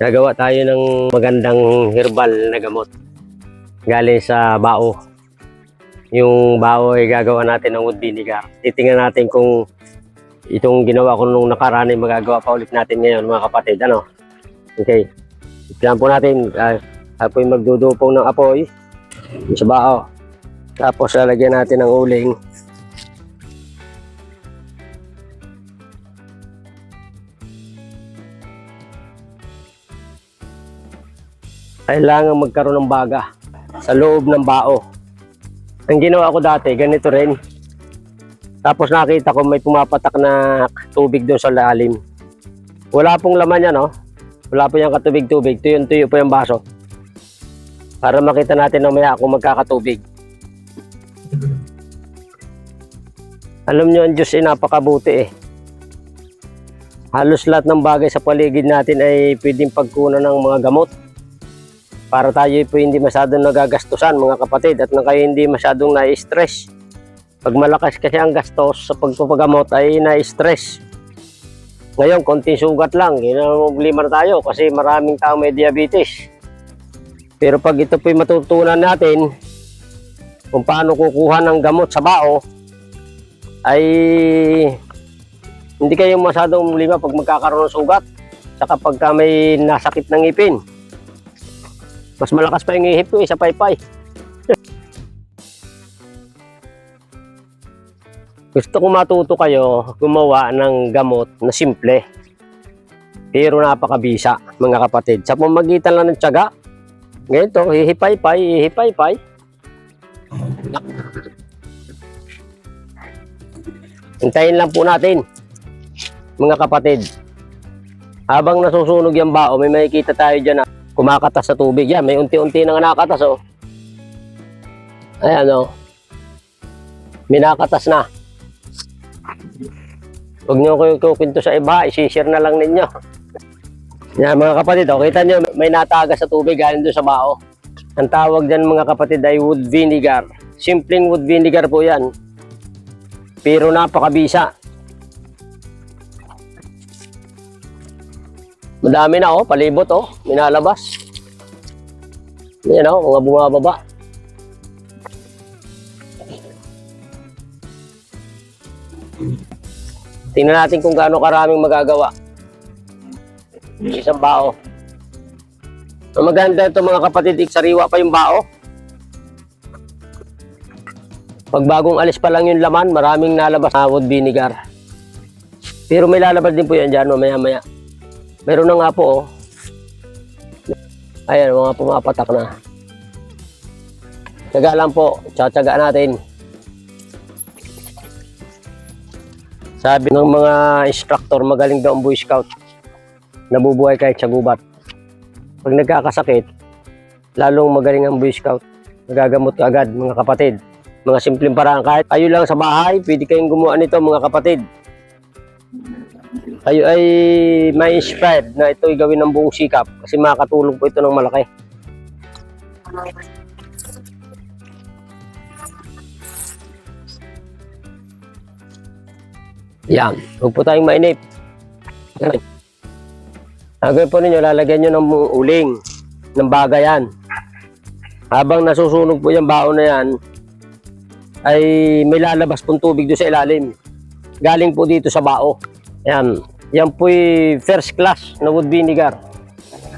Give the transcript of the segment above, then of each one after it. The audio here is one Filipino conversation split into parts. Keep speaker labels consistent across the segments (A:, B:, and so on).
A: Nagawa tayo ng magandang herbal na gamot galing sa bao. Yung bao ay gagawa natin ng wood vinegar. Titingnan natin kung itong ginawa ko nung nakaraan ay magagawa pa ulit natin ngayon, mga kapatid. Ano? Okay. Tignan po natin. Apoy magdudupong ng apoy sa bao. Tapos lalagyan natin ng uling. Kailangan magkaroon ng baga sa loob ng bao. Ang ginawa ko dati, ganito rin. Tapos nakita ko may pumapatak na tubig doon sa lalim. Wala pong laman yan, no? Wala po yung katubig-tubig. Tuyo po yung baso. Para makita natin mamaya kung magkakatubig. Alam nyo, ang Diyos ay napakabuti eh. Halos lahat ng bagay sa paligid natin ay pwedeng pagkunan ng mga gamot. Para tayo po hindi masyadong nagagastusan, mga kapatid, at kayo hindi masyadong na-stress. Pag malakas kasi ang gastos sa pagpapagamot ay na-stress. Ngayon, konting sugat lang, problema na tayo kasi maraming tao may diabetes. Pero pag ito po'y matutunan natin kung paano kukuha ng gamot sa bao, ay hindi kayo masyadong problema pag magkakaroon ng sugat. Saka pagka may nasakit ng ngipin. Mas malakas pa yung ihip ko sa paypay. Gusto ko matuto kayo gumawa ng gamot na simple. Pero napakabisa, mga kapatid. Sa pamagitan lang ng tiyaga, ganito, hihipay-pay. Hintayin lang po natin, mga kapatid. Habang nasusunog yung bao, may makikita tayo dyan na kumakatas sa tubig. Yan, may unti-unti nang nakatas, oh. Ayan, oh. May nakatas na. Huwag nyo kukwento sa iba, isi-share na lang ninyo. Yan, mga kapatid, oh, kita nyo, may natagas sa tubig galing doon sa bao. Ang tawag dyan, mga kapatid, ay wood vinegar. Simpleng wood vinegar po yan. Pero napakabisa. Madami na, oh, palibot, oh, minalabas. Yan, oh, mga bumababa. Tingnan natin kung gaano karaming magagawa. Isang bao. Ang maganda ito, mga kapatid, sariwa pa yung bao. Pag bagong alis pa lang yung laman, maraming nalabas na wood vinegar. Pero may lalabas din po yan dyan, maya-maya. Meron na nga po, oh. Ayan, mga pumapatak na. Tsaga lang po, tsatsaga natin. Sabi ng mga instructor, magaling daw ang Boy Scout. Nabubuhay kahit sa gubat. Pag nagkakasakit, lalong magaling ang Boy Scout. Nagagamot ka agad, mga kapatid. Mga simpleng paraan, kahit kayo lang sa bahay, pwede kayong gumawa nito, mga kapatid. Kayo ay may inspired na ito gawin ng buong sikap kasi makakatulong po ito ng malaki. Yan, huwag po tayong mainip. Gagawin po ninyo, lalagyan nyo ng uling ng baga yan. Habang nasusunog po yung bao na yan, ay may lalabas pong tubig doon sa ilalim. Galing po dito sa bao. Yan. Yan po'y first class na wood vinegar,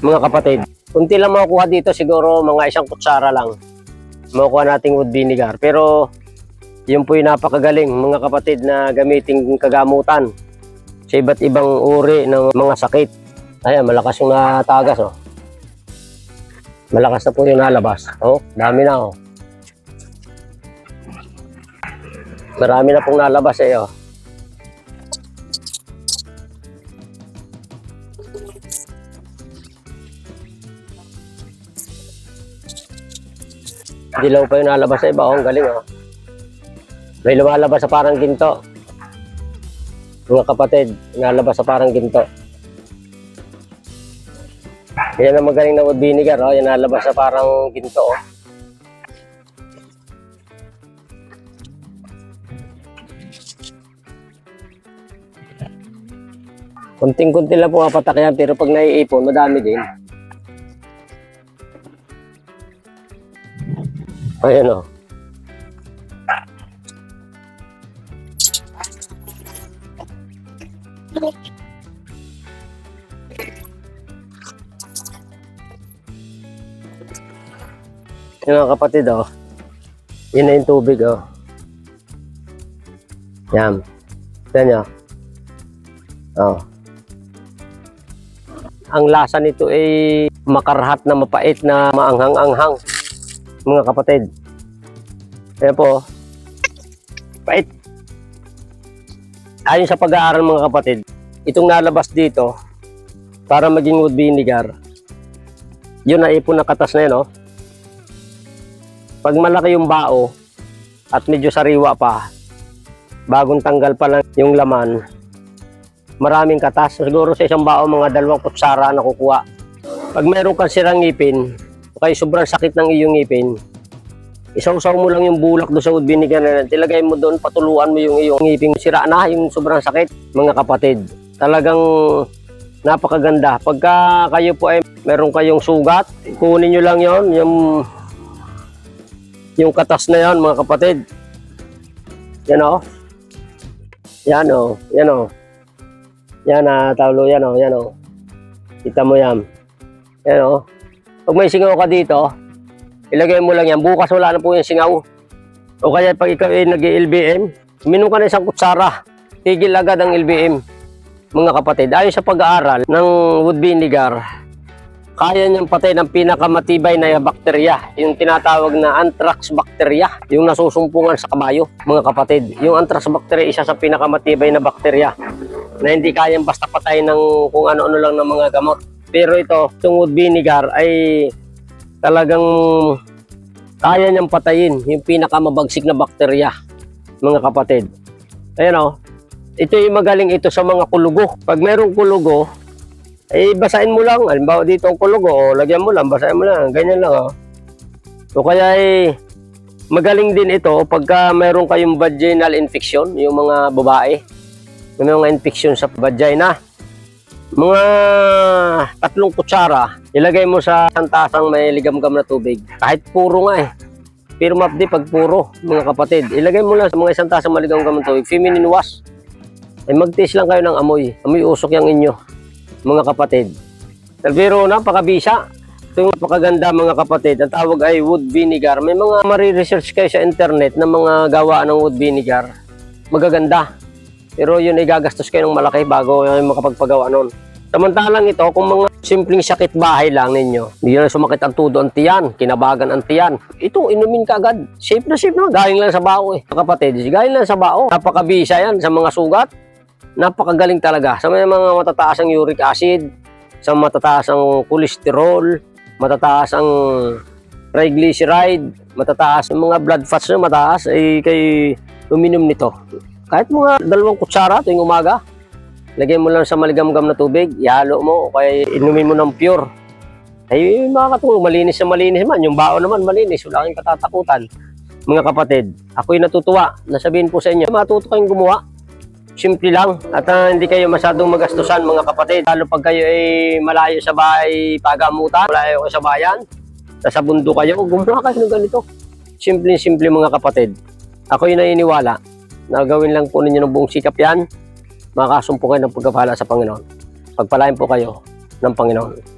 A: mga kapatid. Kunti lang makukuha dito, siguro mga isang kutsara lang makukuha nating wood vinegar. Pero yun po'y napakagaling, mga kapatid, na gamiting kagamutan sa iba't ibang uri ng mga sakit. Ayan, malakas yung natagas, oh. Malakas na po yung nalabas. Oh, dami na, oh. Marami na pong nalabas, eh, oh. Dilaw pa yung nalabas sa iba, oh, ang galing, oh. May lumalabas sa parang ginto. Mga kapatid, nalabas sa parang ginto. Yan ang magaling na wood vinegar, oh. Yan nalabas sa parang ginto, oh. Kunting-kunti lang po mapatak yan, pero pag naiipon, madami din. Ayan o. Yung mga kapatid o. Yun na yung tubig o. Yan. Yan nyo. Oh. Ang lasa nito ay makarhat na mapait na maanghang-anghang, mga kapatid. Ayan po. Pait. Ayon sa pag-aaral, mga kapatid, itong nalabas dito para maging wood vinegar, yun na ipon na katas na yun, oh. Pag malaki yung bao at medyo sariwa pa, bagong tanggal pa lang yung laman, maraming katas. Siguro sa isang bao, mga 2 kutsara na kukuha. Pag mayroon kang sirang ngipin, o kaya sobrang sakit ng iyong ngipin, isaw-saw mo lang yung bulak doon sa wood vinegar na yan. Tilagay mo doon, patuluan mo yung iyong ngipin. Sira na yung sobrang sakit, mga kapatid. Talagang napakaganda. Pagka kayo po ay meron kayong sugat, kunin nyo lang yon, yung katas na yan, mga kapatid. Yan o. Yan o. Yan o. Yan tawlo. Yan o. Yan o. Kita mo yan. Yan o. Pag may singaw ka dito, ilagay mo lang yan. Bukas wala na po yung singaw. O kaya pag ikaw ay nag-LBM, minom ka na 1 kutsara. Tigil agad ang LBM. Mga kapatid, ayon sa pag-aaral ng wood vinegar, kaya niyang patay ng pinakamatibay na bakterya, yung tinatawag na anthrax bacteria, yung nasusumpungan sa kabayo, mga kapatid. Yung anthrax bacteria, isa sa pinakamatibay na bakterya na hindi kayang basta patay ng kung ano-ano lang ng mga gamot. Pero itong wood vinegar ay talagang kaya niyang patayin yung pinakamabagsik na bakterya, mga kapatid. Ayan o. Ito yung magaling ito sa mga kulugo. Pag merong kulugo, eh basahin mo lang. Halimbawa dito ang kulugo, o lagyan mo lang, basahin mo lang. Ganyan lang o. So kaya magaling din ito pagka meron kayong vaginal infection, yung mga babae. May mga infection sa vagina. Mga 3 kutsara, ilagay mo sa tasang may ligamgam na tubig. Kahit puro nga Pero mapdi pag puro, mga kapatid. Ilagay mo lang sa mga 1 tasang maligamgam na tubig. Feminine wash. Ay mag-taste lang kayo ng amoy. Amoy usok yung inyo, mga kapatid. Pero napakabisa. Ito yung napakaganda, mga kapatid. Ang tawag ay wood vinegar. May mga mariresearch kayo sa internet ng mga gawaan ng wood vinegar. Magaganda. Pero yun ay gagastos kayo ng malaki bago makapagpagawa nun. Samantalang ito, kung mga simpleng sakit bahay lang ninyo, hindi na sumakit ang tudo ang tiyan, kinabagan ang tiyan, ito, inumin ka agad. Safe na safe na. Galing lang sa bao kapatid. Galing lang sa bao. Napakabisa yan sa mga sugat. Napakagaling talaga sa mga matataas ang uric acid, sa matataas ang cholesterol, matataas ang triglyceride, matataas ang mga blood fats na mataas, ay kay uminom nito. Kahit mga 2 kutsara tuwing umaga, lagay mo lang sa maligamgam na tubig, ihalo mo, o kaya inumin mo ng pure. Ay makakatulong, malinis na malinis man. Yung bao naman malinis, wala kang katatakutan. Mga kapatid, ako'y natutuwa na sabihin po sa inyo, matuto kayong gumawa. Simple lang at hindi kayo masyadong magastusan, mga kapatid. Lalo pag kayo ay malayo sa bahay pagamutan, malayo kayo sa bayan, sa bundok kayo, gumawa kayo ng ganito. Simple-simple, mga kapatid. Ako yung naniniwala na gawin lang po ninyo ng buong sikap yan, makakasumpo kayo ng pagkapahala sa Panginoon. Pagpalain po kayo ng Panginoon.